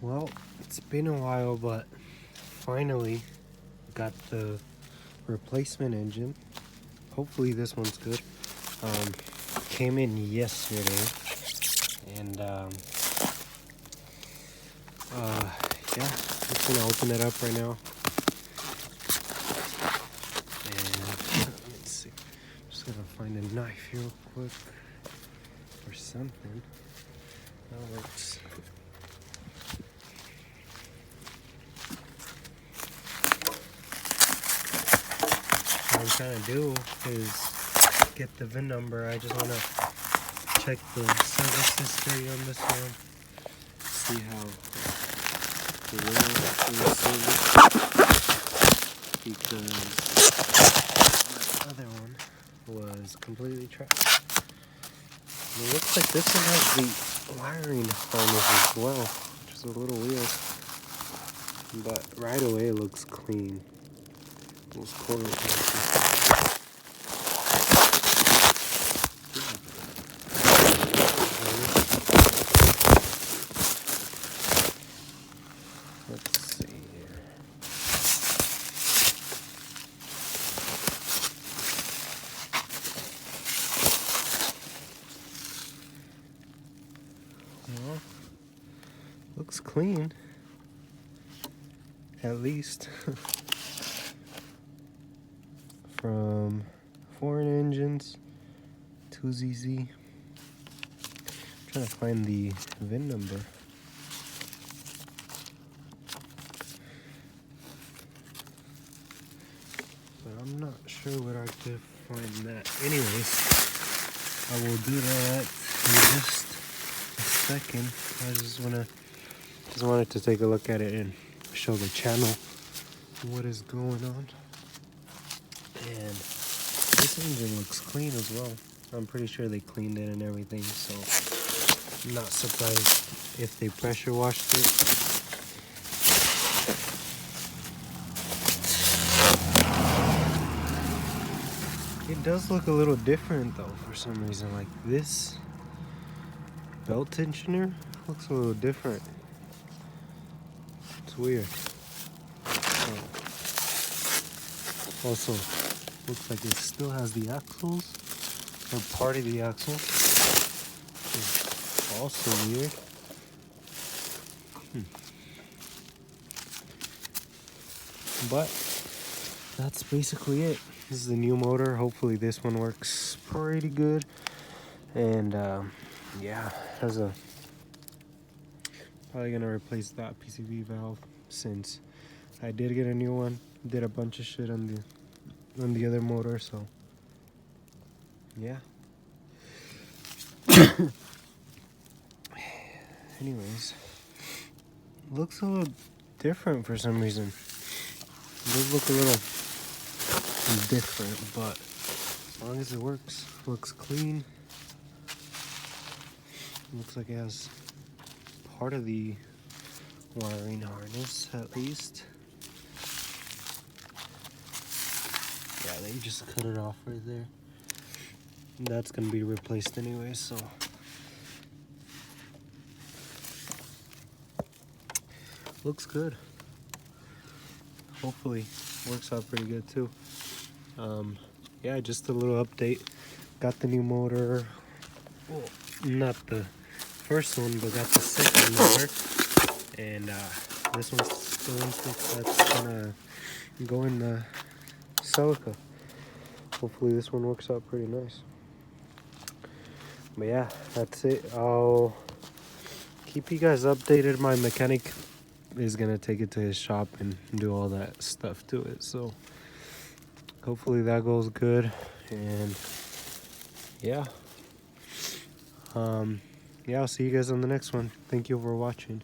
Well, it's been a while, but finally got the replacement engine. Hopefully this one's good. Came in yesterday, and yeah, just gonna open it up right now. And let's see, just gotta find a knife here real quick or something. That works. What I'm trying to do is get the VIN number. I just want to check the service history on this one, see how the wheel is serviced, because the other one was completely trashed. It looks like this one has the wiring harness as well, which is a little weird, but right away it looks clean. Those coils. Let's see here. Well, looks clean, at least. From foreign engines to ZZ. I'm trying to find the VIN number. But I'm not sure where I could find that. Anyways, I will do that in just a second. I just wanted to take a look at it and show the channel what is going on. And this engine looks clean as well. I'm pretty sure they cleaned it and everything, so I'm not surprised if they pressure washed it. It does look a little different though for some reason. Like this belt tensioner looks a little different. It's weird. Also, looks like it still has the axles, or part of the axle. It's also weird. But that's basically it. This is the new motor. Hopefully this one works pretty good. And yeah, has a probably gonna replace that PCV valve since I did get a new one. Did a bunch of shit on the other motor, so yeah. Anyways, looks a little different for some reason. It does look a little different, but as long as it works, looks clean. Looks like it has part of the wiring harness at least. Yeah, they just cut it off right there. That's gonna be replaced anyway, so looks good. Hopefully works out pretty good too. Yeah, just a little update. Got the new motor. Well, not the first one, but got the second motor. And this one's the one that's gonna go in the Celica. Hopefully this one works out pretty nice. But yeah, that's it. I'll keep you guys updated. My mechanic is gonna take it to his shop and do all that stuff to it, so hopefully that goes good. And yeah, yeah, I'll see you guys on the next one. Thank you for watching.